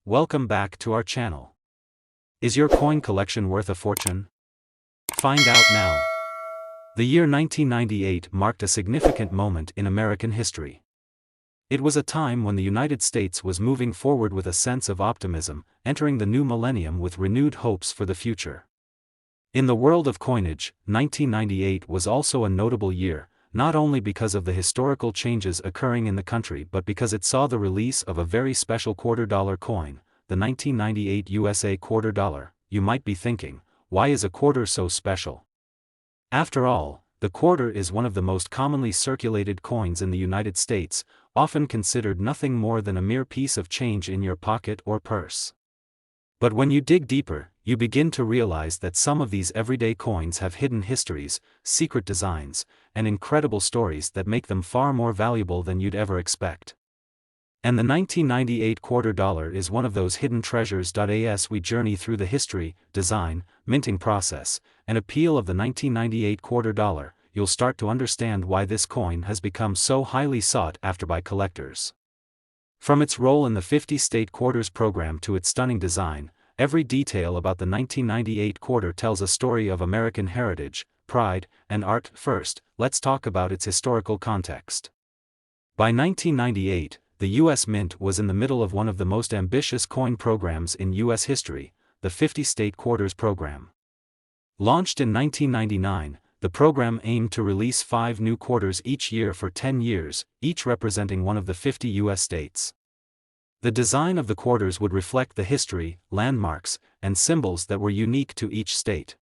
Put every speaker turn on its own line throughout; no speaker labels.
welcome back to our channel. Is your coin collection worth a fortune? Find out now. The year 1998 marked a significant moment in American history. It was a time when the United States was moving forward with a sense of optimism, entering the new millennium with renewed hopes for the future. In the world of coinage, 1998 was also a notable year, not only because of the historical changes occurring in the country but because it saw the release of a very special $quarter-dollar coin, the 1998 USA quarter dollar. You might be thinking, why is a quarter so special? After all, the quarter is one of the most commonly circulated coins in the United States, often considered nothing more than a mere piece of change in your pocket or purse. But when you dig deeper, you begin to realize that some of these everyday coins have hidden histories, secret designs, and incredible stories that make them far more valuable than you'd ever expect. And the 1998 quarter dollar is one of those hidden treasures. As we journey through the history, design, minting process, and appeal of the 1998 quarter dollar, you'll start to understand why this coin has become so highly sought after by collectors. From its role in the 50-state quarters program to its stunning design, every detail about the 1998 quarter tells a story of American heritage, pride, and art. First, let's talk about its historical context. By 1998, the U.S. Mint was in the middle of one of the most ambitious coin programs in U.S. history, the 50-state quarters program. Launched in 1999, the program aimed to release 5 new quarters each year for 10 years, each representing one of the 50 U.S. states. The design of the quarters would reflect the history, landmarks, and symbols that were unique to each state.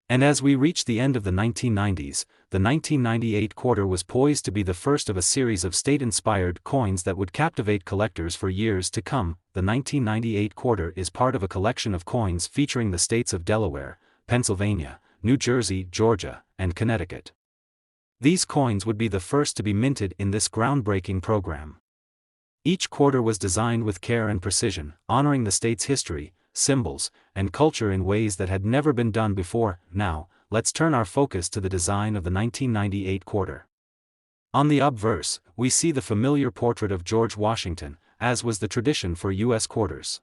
And as we reach the end of the 1990s, the 1998 quarter was poised to be the first of a series of state-inspired coins that would captivate collectors for years to come. The 1998 quarter is part of a collection of coins featuring the states of Delaware, Pennsylvania, New Jersey, Georgia, and Connecticut. These coins would be the first to be minted in this groundbreaking program. Each quarter was designed with care and precision, honoring the state's history, symbols, and culture in ways that had never been done before. Now, let's turn our focus to the design of the 1998 quarter. On the obverse, we see the familiar portrait of George Washington, as was the tradition for U.S. quarters.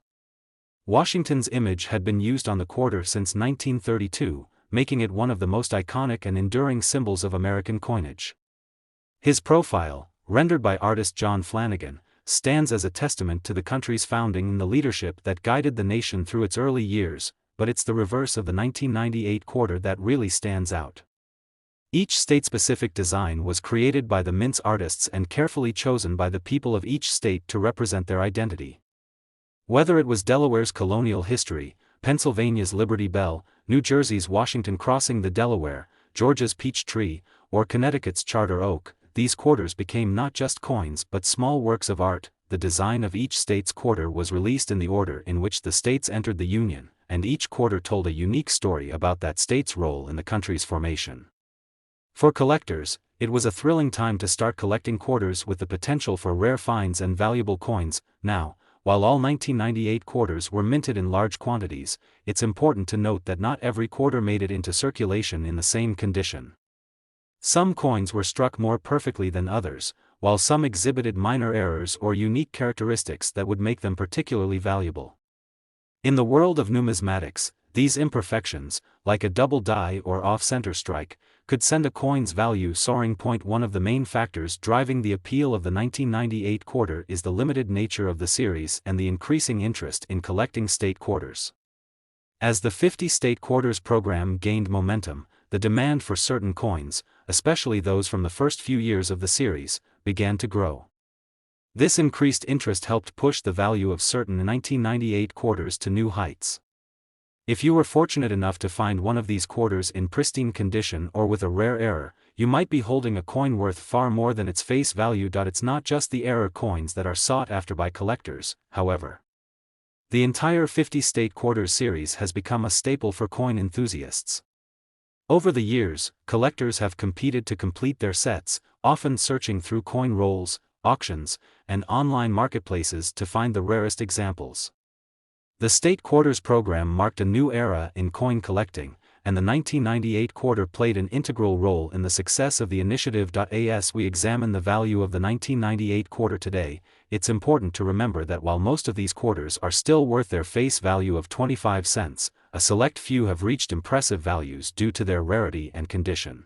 Washington's image had been used on the quarter since 1932, making it one of the most iconic and enduring symbols of American coinage. His profile, rendered by artist John Flanagan, stands as a testament to the country's founding and the leadership that guided the nation through its early years, but it's the reverse of the 1998 quarter that really stands out. Each state-specific design was created by the mint's artists and carefully chosen by the people of each state to represent their identity. Whether it was Delaware's colonial history, Pennsylvania's Liberty Bell, New Jersey's Washington crossing the Delaware, Georgia's Peach Tree, or Connecticut's Charter Oak, these quarters became not just coins but small works of art. The design of each state's quarter was released in the order in which the states entered the Union, and each quarter told a unique story about that state's role in the country's formation. For collectors, it was a thrilling time to start collecting quarters with the potential for rare finds and valuable coins. Now, while all 1998 quarters were minted in large quantities, it's important to note that not every quarter made it into circulation in the same condition. Some coins were struck more perfectly than others, while some exhibited minor errors or unique characteristics that would make them particularly valuable. In the world of numismatics, these imperfections, like a double die or off-center strike, could send a coin's value soaring. One of the main factors driving the appeal of the 1998 quarter is the limited nature of the series and the increasing interest in collecting state quarters. As the 50-state quarters program gained momentum, the demand for certain coins, especially those from the first few years of the series, began to grow. This increased interest helped push the value of certain 1998 quarters to new heights. If you were fortunate enough to find one of these quarters in pristine condition or with a rare error, you might be holding a coin worth far more than its face value. It's not just the error coins that are sought after by collectors, however. The entire 50-state quarters series has become a staple for coin enthusiasts. Over the years, collectors have competed to complete their sets, often searching through coin rolls, auctions, and online marketplaces to find the rarest examples. The state quarters program marked a new era in coin collecting, and the 1998 quarter played an integral role in the success of the initiative. As we examine the value of the 1998 quarter today, it's important to remember that while most of these quarters are still worth their face value of 25 cents, a select few have reached impressive values due to their rarity and condition.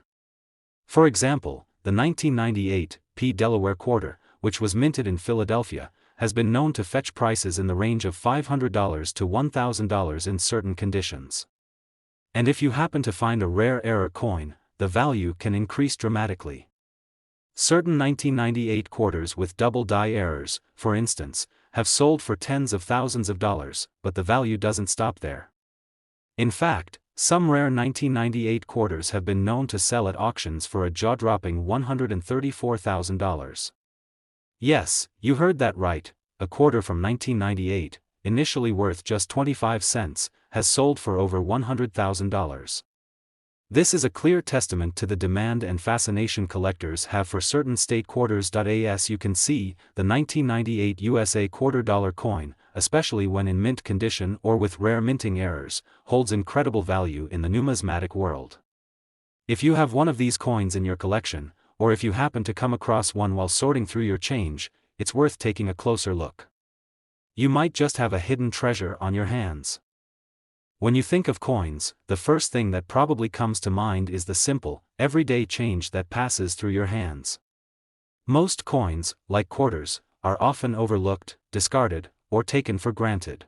For example, the 1998 P. Delaware quarter, which was minted in Philadelphia, has been known to fetch prices in the range of $500 to $1,000 in certain conditions. And if you happen to find a rare error coin, the value can increase dramatically. Certain 1998 quarters with double die errors, for instance, have sold for tens of thousands of dollars, but the value doesn't stop there. In fact, some rare 1998 quarters have been known to sell at auctions for a jaw-dropping $134,000. Yes, you heard that right, a quarter from 1998, initially worth just 25 cents, has sold for over $100,000. This is a clear testament to the demand and fascination collectors have for certain state quarters. As you can see, the 1998 USA $quarter coin, especially when in mint condition or with rare minting errors, holds incredible value in the numismatic world. If you have one of these coins in your collection, or if you happen to come across one while sorting through your change, it's worth taking a closer look. You might just have a hidden treasure on your hands. When you think of coins, the first thing that probably comes to mind is the simple, everyday change that passes through your hands. Most coins, like quarters, are often overlooked, discarded, or taken for granted.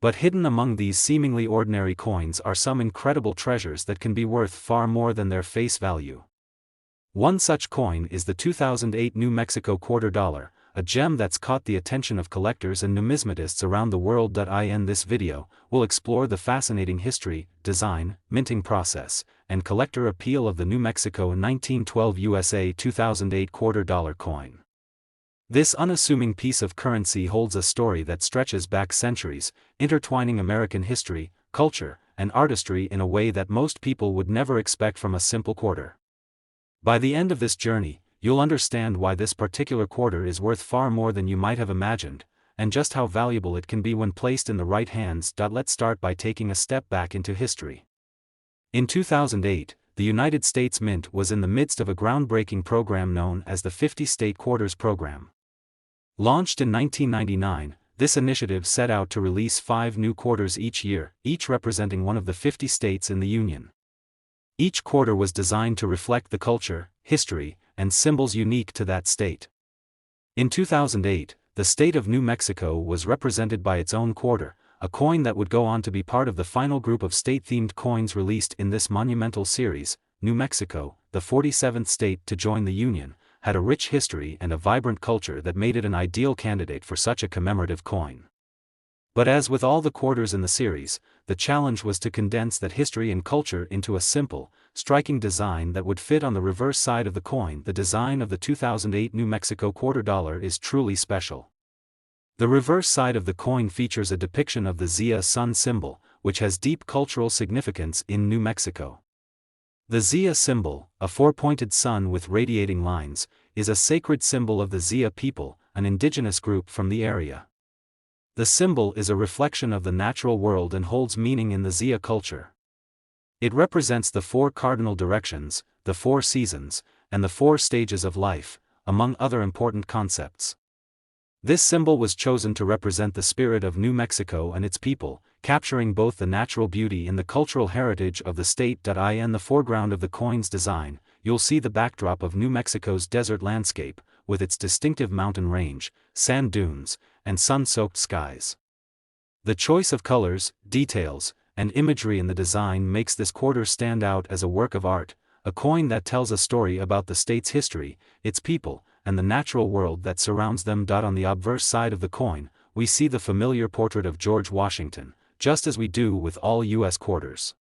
But hidden among these seemingly ordinary coins are some incredible treasures that can be worth far more than their face value. One such coin is the 2008 New Mexico $quarter, a gem that's caught the attention of collectors and numismatists around the world. In this video, we'll explore the fascinating history, design, minting process, and collector appeal of the New Mexico 1912 USA 2008 $quarter coin. This unassuming piece of currency holds a story that stretches back centuries, intertwining American history, culture, and artistry in a way that most people would never expect from a simple quarter. By the end of this journey, you'll understand why this particular quarter is worth far more than you might have imagined, and just how valuable it can be when placed in the right hands. Let's start by taking a step back into history. In 2008, the United States Mint was in the midst of a groundbreaking program known as the 50 State Quarters Program. Launched in 1999, this initiative set out to release 5 new quarters each year, each representing one of the 50 states in the Union. Each quarter was designed to reflect the culture, history, and symbols unique to that state. In 2008, the state of New Mexico was represented by its own quarter, a coin that would go on to be part of the final group of state-themed coins released in this monumental series. New Mexico, the 47th state to join the Union, had a rich history and a vibrant culture that made it an ideal candidate for such a commemorative coin. But as with all the quarters in the series, the challenge was to condense that history and culture into a simple, striking design that would fit on the reverse side of the coin. The design of the 2008 New Mexico $quarter is truly special. The reverse side of the coin features a depiction of the Zia sun symbol, which has deep cultural significance in New Mexico. The Zia symbol, a 4-pointed sun with radiating lines, is a sacred symbol of the Zia people, an indigenous group from the area. The symbol is a reflection of the natural world and holds meaning in the Zia culture. It represents the 4 cardinal directions, the 4 seasons, and the 4 stages of life, among other important concepts. This symbol was chosen to represent the spirit of New Mexico and its people, capturing both the natural beauty and the cultural heritage of the state. In the foreground of the coin's design, you'll see the backdrop of New Mexico's desert landscape, with its distinctive mountain range, sand dunes, and sun-soaked skies. The choice of colors, details, and imagery in the design makes this quarter stand out as a work of art, a coin that tells a story about the state's history, its people, and the natural world that surrounds them. On the obverse side of the coin, we see the familiar portrait of George Washington, just as we do with all U.S. quarters.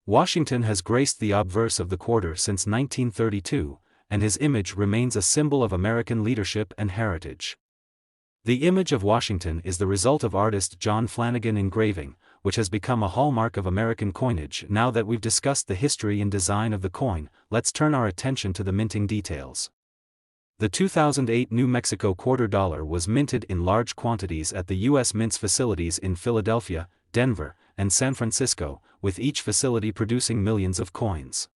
Washington has graced the obverse of the quarter since 1932, and his image remains a symbol of American leadership and heritage. The image of Washington is the result of artist John Flanagan engraving, which has become a hallmark of American coinage. Now that we've discussed the history and design of the coin, let's turn our attention to the minting details. The 2008 New Mexico $quarter was minted in large quantities at the U.S. Mint's facilities in Philadelphia, Denver, and San Francisco, with each facility producing millions of coins.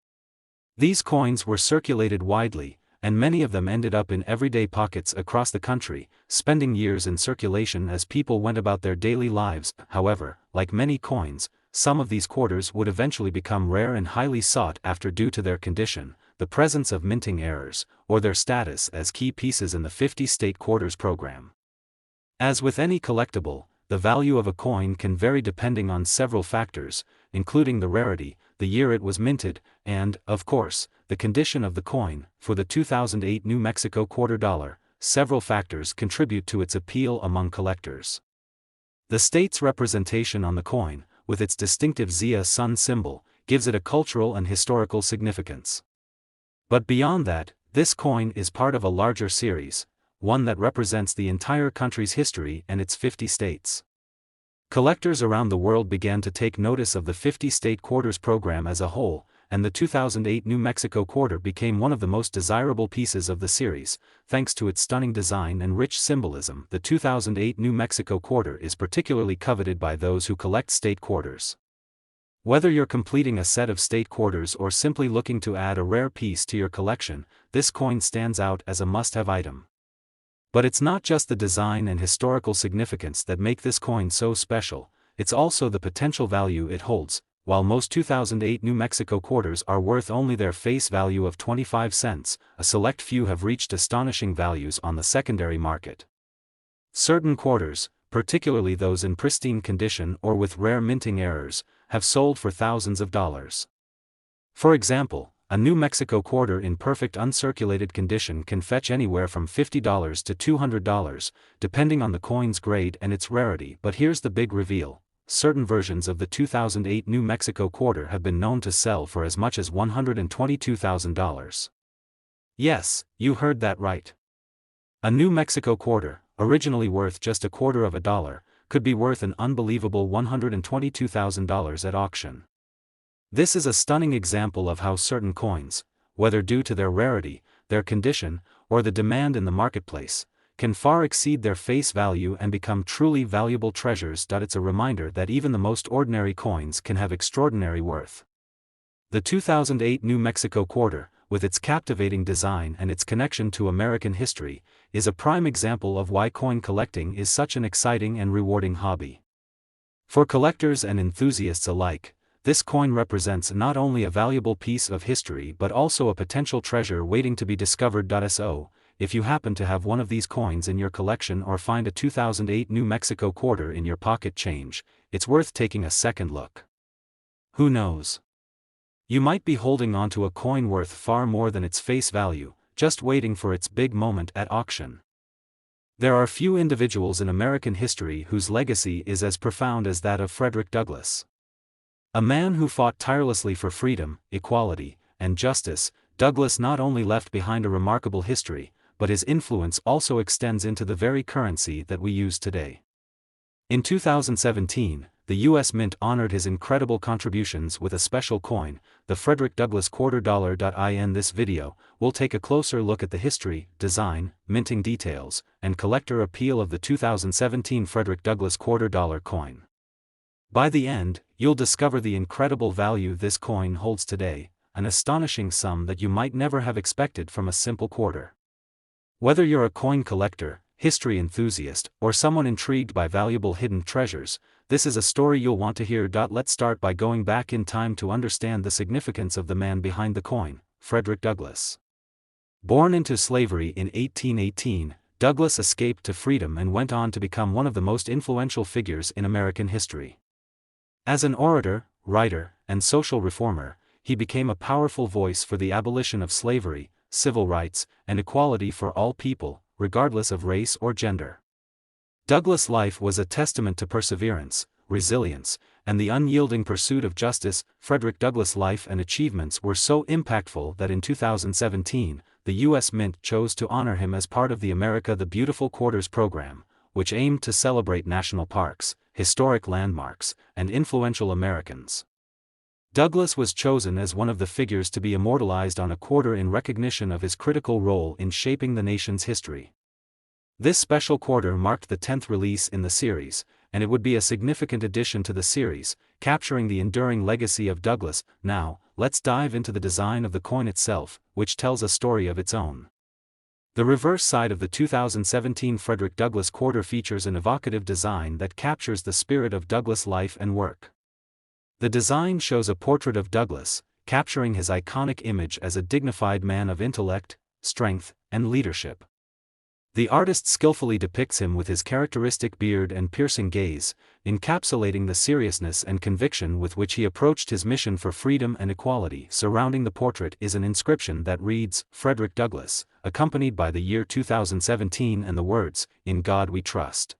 These coins were circulated widely, and many of them ended up in everyday pockets across the country, spending years in circulation as people went about their daily lives. However, like many coins, some of these quarters would eventually become rare and highly sought after due to their condition, the presence of minting errors, or their status as key pieces in the 50-state quarters program. As with any collectible, the value of a coin can vary depending on several factors, including the rarity, the year it was minted, and, of course, the condition of the coin. For the 2008 New Mexico quarter dollar, several factors contribute to its appeal among collectors. The state's representation on the coin, with its distinctive Zia sun symbol, gives it a cultural and historical significance. But beyond that, this coin is part of a larger series, one that represents the entire country's history and its 50 states. Collectors around the world began to take notice of the 50-state quarters program as a whole, and the 2008 New Mexico quarter became one of the most desirable pieces of the series, thanks to its stunning design and rich symbolism. The 2008 New Mexico quarter is particularly coveted by those who collect state quarters. Whether you're completing a set of state quarters or simply looking to add a rare piece to your collection, this coin stands out as a must-have item. But it's not just the design and historical significance that make this coin so special, it's also the potential value it holds. While most 2008 New Mexico quarters are worth only their face value of 25 cents, a select few have reached astonishing values on the secondary market. Certain quarters, particularly those in pristine condition or with rare minting errors, have sold for thousands of dollars. For example, a New Mexico quarter in perfect uncirculated condition can fetch anywhere from $50 to $200, depending on the coin's grade and its rarity. But here's the big reveal: certain versions of the 2008 New Mexico quarter have been known to sell for as much as $122,000. Yes, you heard that right. A New Mexico quarter, originally worth just $0.25, could be worth an unbelievable $122,000 at auction. This is a stunning example of how certain coins, whether due to their rarity, their condition, or the demand in the marketplace, can far exceed their face value and become truly valuable treasures. It's a reminder that even the most ordinary coins can have extraordinary worth. The 2008 New Mexico quarter, with its captivating design and its connection to American history, is a prime example of why coin collecting is such an exciting and rewarding hobby. For collectors and enthusiasts alike, this coin represents not only a valuable piece of history but also a potential treasure waiting to be discovered. So, if you happen to have one of these coins in your collection or find a 2008 New Mexico quarter in your pocket change, it's worth taking a second look. Who knows? You might be holding onto a coin worth far more than its face value, just waiting for its big moment at auction. There are few individuals in American history whose legacy is as profound as that of Frederick Douglass. A man who fought tirelessly for freedom, equality, and justice, Douglass not only left behind a remarkable history, but his influence also extends into the very currency that we use today. In 2017, the U.S. Mint honored his incredible contributions with a special coin, the Frederick Douglass quarter dollar. In this video, we'll take a closer look at the history, design, minting details, and collector appeal of the 2017 Frederick Douglass quarter dollar coin. By the end, you'll discover the incredible value this coin holds today, an astonishing sum that you might never have expected from a simple quarter. Whether you're a coin collector, history enthusiast, or someone intrigued by valuable hidden treasures, this is a story you'll want to hear. Let's start by going back in time to understand the significance of the man behind the coin, Frederick Douglass. Born into slavery in 1818, Douglass escaped to freedom and went on to become one of the most influential figures in American history. As an orator, writer, and social reformer, he became a powerful voice for the abolition of slavery, civil rights, and equality for all people, regardless of race or gender. Douglass' life was a testament to perseverance, resilience, and the unyielding pursuit of justice. Frederick Douglass' life and achievements were so impactful that in 2017, the U.S. Mint chose to honor him as part of the America the Beautiful Quarters program, which aimed to celebrate national parks, historic landmarks, and influential Americans. Douglass was chosen as one of the figures to be immortalized on a quarter in recognition of his critical role in shaping the nation's history. This special quarter marked the 10th release in the series, and it would be a significant addition to the series, capturing the enduring legacy of Douglass. Now, let's dive into the design of the coin itself, which tells a story of its own. The reverse side of the 2017 Frederick Douglass quarter features an evocative design that captures the spirit of Douglass' life and work. The design shows a portrait of Douglass, capturing his iconic image as a dignified man of intellect, strength, and leadership. The artist skillfully depicts him with his characteristic beard and piercing gaze, encapsulating the seriousness and conviction with which he approached his mission for freedom and equality. Surrounding the portrait is an inscription that reads, "Frederick Douglass," accompanied by the year 2017 and the words, "In God We Trust."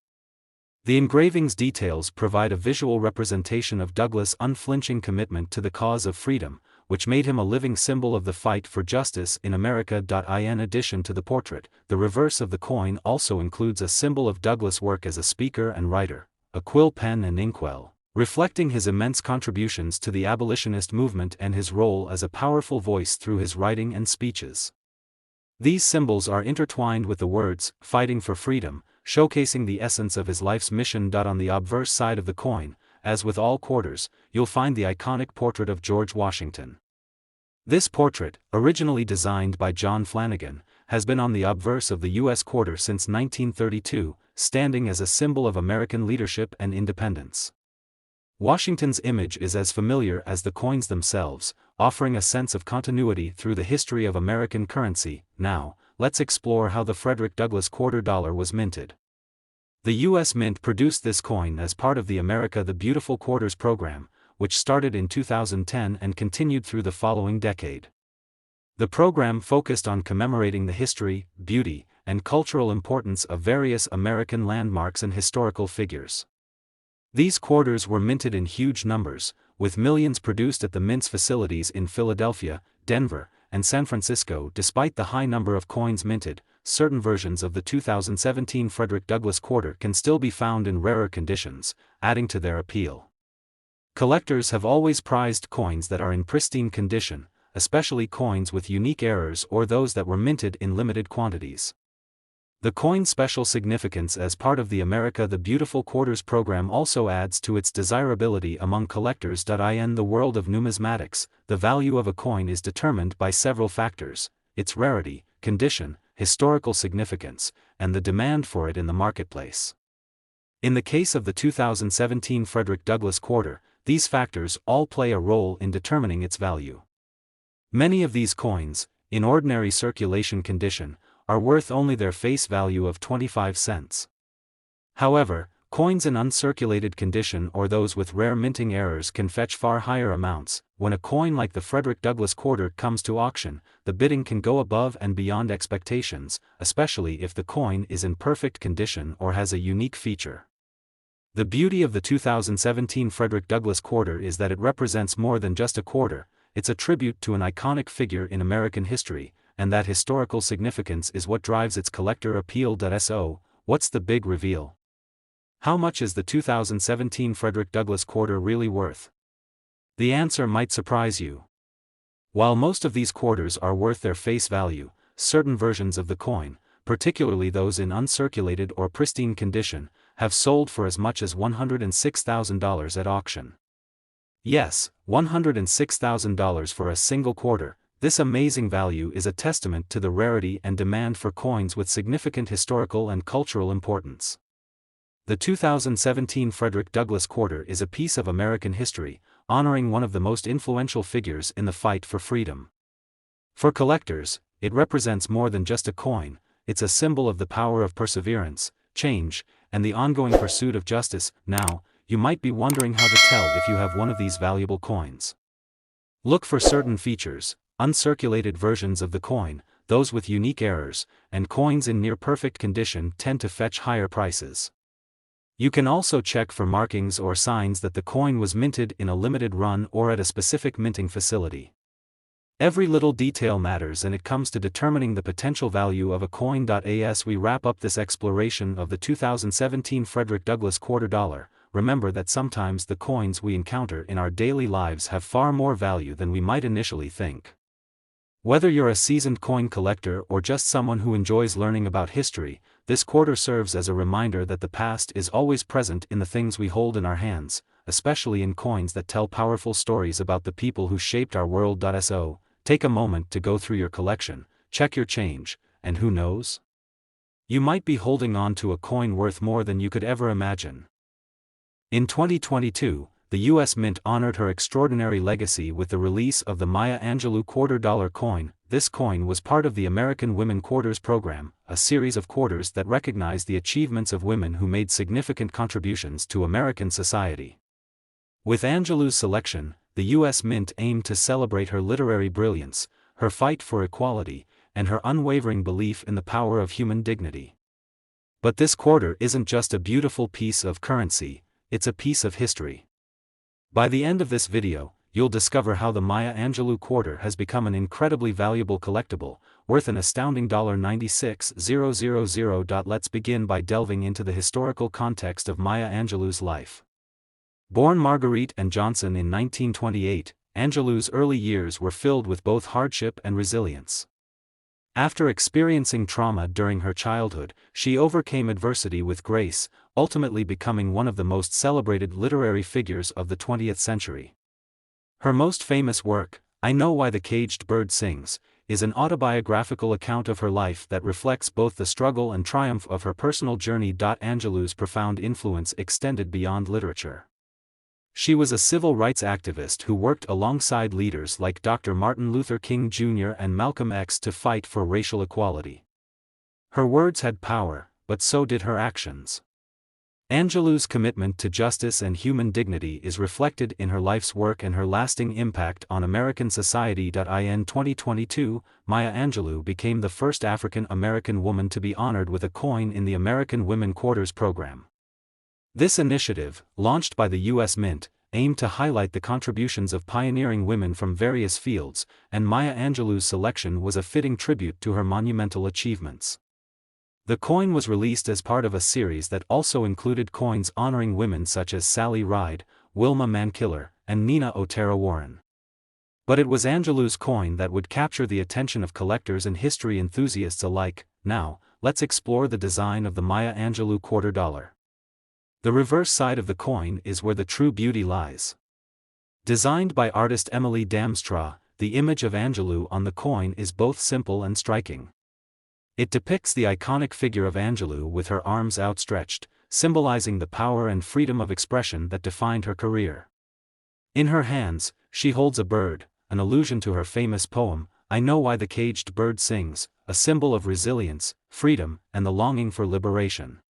The engraving's details provide a visual representation of Douglass' unflinching commitment to the cause of freedom, which made him a living symbol of the fight for justice in America. In addition to the portrait, the reverse of the coin also includes a symbol of Douglass' work as a speaker and writer, a quill pen and inkwell, reflecting his immense contributions to the abolitionist movement and his role as a powerful voice through his writing and speeches. These symbols are intertwined with the words, "Fighting for Freedom," showcasing the essence of his life's mission. On the obverse side of the coin, as with all quarters, you'll find the iconic portrait of George Washington. This portrait, originally designed by John Flanagan, has been on the obverse of the U.S. quarter since 1932, standing as a symbol of American leadership and independence. Washington's image is as familiar as the coins themselves, offering a sense of continuity through the history of American currency. Now, let's explore how the Frederick Douglass quarter dollar was minted. The U.S. Mint produced this coin as part of the America the Beautiful Quarters program, which started in 2010 and continued through the following decade. The program focused on commemorating the history, beauty, and cultural importance of various American landmarks and historical figures. These quarters were minted in huge numbers, with millions produced at the Mint's facilities in Philadelphia, Denver, and San Francisco. Despite the high number of coins minted, certain versions of the 2017 Frederick Douglass quarter can still be found in rarer conditions, adding to their appeal. Collectors have always prized coins that are in pristine condition, especially coins with unique errors or those that were minted in limited quantities. The coin's special significance as part of the America the Beautiful Quarters program also adds to its desirability among collectors. In the world of numismatics, the value of a coin is determined by several factors: its rarity, condition, historical significance, and the demand for it in the marketplace. In the case of the 2017 Frederick Douglass quarter, these factors all play a role in determining its value. Many of these coins, in ordinary circulation condition, are worth only their face value of 25 cents. However, coins in uncirculated condition or those with rare minting errors can fetch far higher amounts. When a coin like the Frederick Douglass quarter comes to auction, the bidding can go above and beyond expectations, especially if the coin is in perfect condition or has a unique feature. The beauty of the 2017 Frederick Douglass quarter is that it represents more than just a quarter. It's a tribute to an iconic figure in American history, and that historical significance is what drives its collector appeal. So, what's the big reveal? How much is the 2017 Frederick Douglass quarter really worth? The answer might surprise you. While most of these quarters are worth their face value, certain versions of the coin, particularly those in uncirculated or pristine condition, have sold for as much as $106,000 at auction. Yes, $106,000 for a single quarter. This amazing value is a testament to the rarity and demand for coins with significant historical and cultural importance. The 2017 Frederick Douglass quarter is a piece of American history, honoring one of the most influential figures in the fight for freedom. For collectors, it represents more than just a coin. It's a symbol of the power of perseverance, change, and the ongoing pursuit of justice. Now, you might be wondering how to tell if you have one of these valuable coins. Look for certain features: uncirculated versions of the coin, those with unique errors, and coins in near-perfect condition tend to fetch higher prices. You can also check for markings or signs that the coin was minted in a limited run or at a specific minting facility. Every little detail matters, and it comes to determining the potential value of a coin. As we wrap up this exploration of the 2017 Frederick Douglass quarter dollar, remember that sometimes the coins we encounter in our daily lives have far more value than we might initially think. Whether you're a seasoned coin collector or just someone who enjoys learning about history, this quarter serves as a reminder that the past is always present in the things we hold in our hands, especially in coins that tell powerful stories about the people who shaped our world. So, take a moment to go through your collection, check your change, and who knows? You might be holding on to a coin worth more than you could ever imagine. In 2022, the U.S. Mint honored her extraordinary legacy with the release of the Maya Angelou $2 coin. This coin was part of the American Women Quarters program, a series of quarters that recognized the achievements of women who made significant contributions to American society. With Angelou's selection, the U.S. Mint aimed to celebrate her literary brilliance, her fight for equality, and her unwavering belief in the power of human dignity. But this quarter isn't just a beautiful piece of currency, it's a piece of history. By the end of this video, you'll discover how the Maya Angelou quarter has become an incredibly valuable collectible, worth an astounding $96,000. Let's begin by delving into the historical context of Maya Angelou's life. Born Marguerite and Johnson in 1928, Angelou's early years were filled with both hardship and resilience. After experiencing trauma during her childhood, she overcame adversity with grace, ultimately becoming one of the most celebrated literary figures of the 20th century. Her most famous work, I Know Why the Caged Bird Sings, is an autobiographical account of her life that reflects both the struggle and triumph of her personal journey. Angelou's profound influence extended beyond literature. She was a civil rights activist who worked alongside leaders like Dr. Martin Luther King Jr. and Malcolm X to fight for racial equality. Her words had power, but so did her actions. Angelou's commitment to justice and human dignity is reflected in her life's work and her lasting impact on American society. In 2022, Maya Angelou became the first African American woman to be honored with a coin in the American Women Quarters program. This initiative, launched by the U.S. Mint, aimed to highlight the contributions of pioneering women from various fields, and Maya Angelou's selection was a fitting tribute to her monumental achievements. The coin was released as part of a series that also included coins honoring women such as Sally Ride, Wilma Mankiller, and Nina Otero Warren. But it was Angelou's coin that would capture the attention of collectors and history enthusiasts alike. Now, let's explore the design of the Maya Angelou $2. The reverse side of the coin is where the true beauty lies. Designed by artist Emily Damstra, the image of Angelou on the coin is both simple and striking. It depicts the iconic figure of Angelou with her arms outstretched, symbolizing the power and freedom of expression that defined her career. In her hands, she holds a bird, an allusion to her famous poem, I Know Why the Caged Bird Sings, a symbol of resilience, freedom, and the longing for liberation.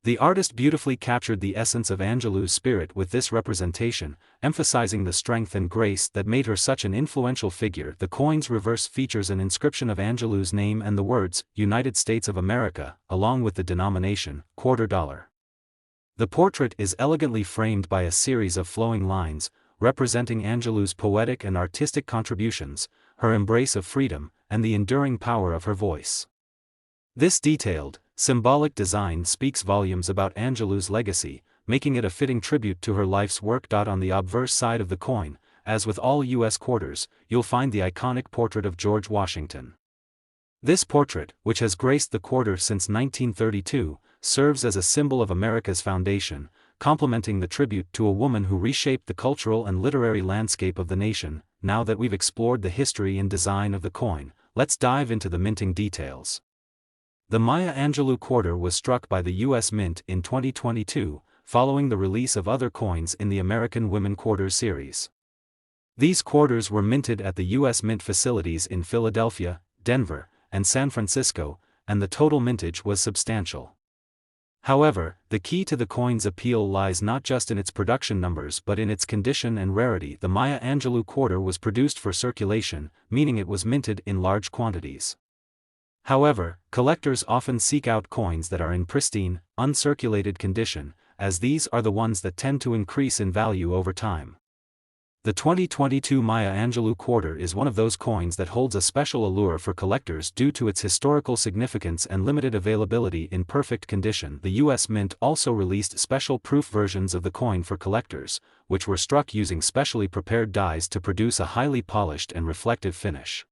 The artist beautifully captured the essence of Angelou's spirit with this representation, emphasizing the strength and grace that made her such an influential figure. The coin's reverse features an inscription of Angelou's name and the words, United States of America, along with the denomination, $2. The portrait is elegantly framed by a series of flowing lines, representing Angelou's poetic and artistic contributions, her embrace of freedom, and the enduring power of her voice. This detailed, symbolic design speaks volumes about Angelou's legacy, making it a fitting tribute to her life's work. On the obverse side of the coin, as with all U.S. quarters, you'll find the iconic portrait of George Washington. This portrait, which has graced the quarter since 1932, serves as a symbol of America's foundation, complementing the tribute to a woman who reshaped the cultural and literary landscape of the nation. Now that we've explored the history and design of the coin, let's dive into the minting details. The Maya Angelou quarter was struck by the U.S. Mint in 2022, following the release of other coins in the American Women Quarters series. These quarters were minted at the U.S. Mint facilities in Philadelphia, Denver, and San Francisco, and the total mintage was substantial. However, the key to the coin's appeal lies not just in its production numbers but in its condition and rarity. The Maya Angelou quarter was produced for circulation, meaning it was minted in large quantities. However, collectors often seek out coins that are in pristine, uncirculated condition, as these are the ones that tend to increase in value over time. The 2022 Maya Angelou quarter is one of those coins that holds a special allure for collectors due to its historical significance and limited availability in perfect condition. The U.S. Mint also released special proof versions of the coin for collectors, which were struck using specially prepared dies to produce a highly polished and reflective finish.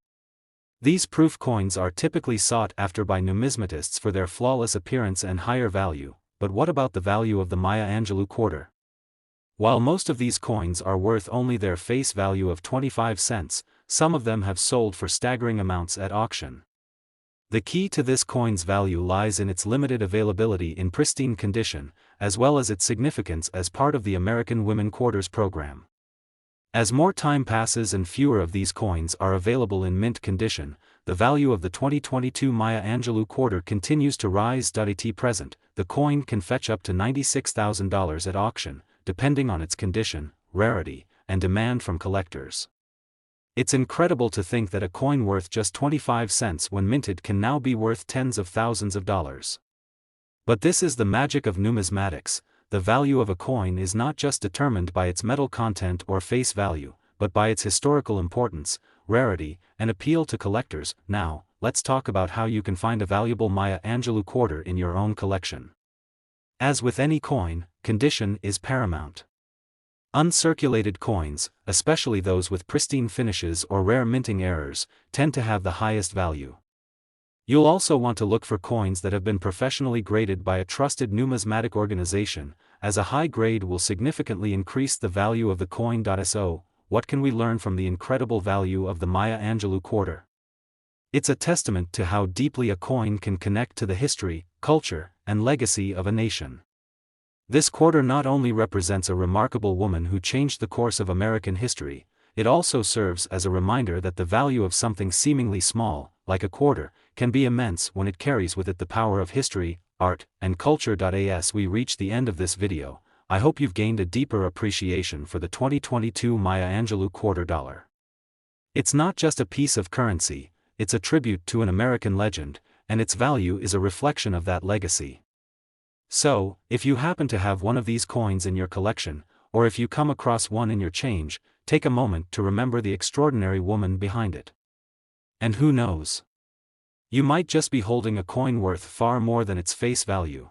These proof coins are typically sought after by numismatists for their flawless appearance and higher value, but what about the value of the Maya Angelou quarter? While most of these coins are worth only their face value of 25 cents, some of them have sold for staggering amounts at auction. The key to this coin's value lies in its limited availability in pristine condition, as well as its significance as part of the American Women Quarters program. As more time passes and fewer of these coins are available in mint condition, the value of the 2022 Maya Angelou quarter continues to rise. At present, the coin can fetch up to $96,000 at auction, depending on its condition, rarity, and demand from collectors. It's incredible to think that a coin worth just 25 cents when minted can now be worth tens of thousands of dollars. But this is the magic of numismatics. The value of a coin is not just determined by its metal content or face value, but by its historical importance, rarity, and appeal to collectors. Now, let's talk about how you can find a valuable Maya Angelou quarter in your own collection. As with any coin, condition is paramount. Uncirculated coins, especially those with pristine finishes or rare minting errors, tend to have the highest value. You'll also want to look for coins that have been professionally graded by a trusted numismatic organization, as a high grade will significantly increase the value of the coin. So, what can we learn from the incredible value of the Maya Angelou quarter? It's a testament to how deeply a coin can connect to the history, culture, and legacy of a nation. This quarter not only represents a remarkable woman who changed the course of American history, it also serves as a reminder that the value of something seemingly small, like a quarter, can be immense when it carries with it the power of history, art, and culture. As we reach the end of this video, I hope you've gained a deeper appreciation for the 2022 Maya Angelou quarter dollar. It's not just a piece of currency, it's a tribute to an American legend, and its value is a reflection of that legacy. So, if you happen to have one of these coins in your collection, or if you come across one in your change, take a moment to remember the extraordinary woman behind it. And who knows? You might just be holding a coin worth far more than its face value.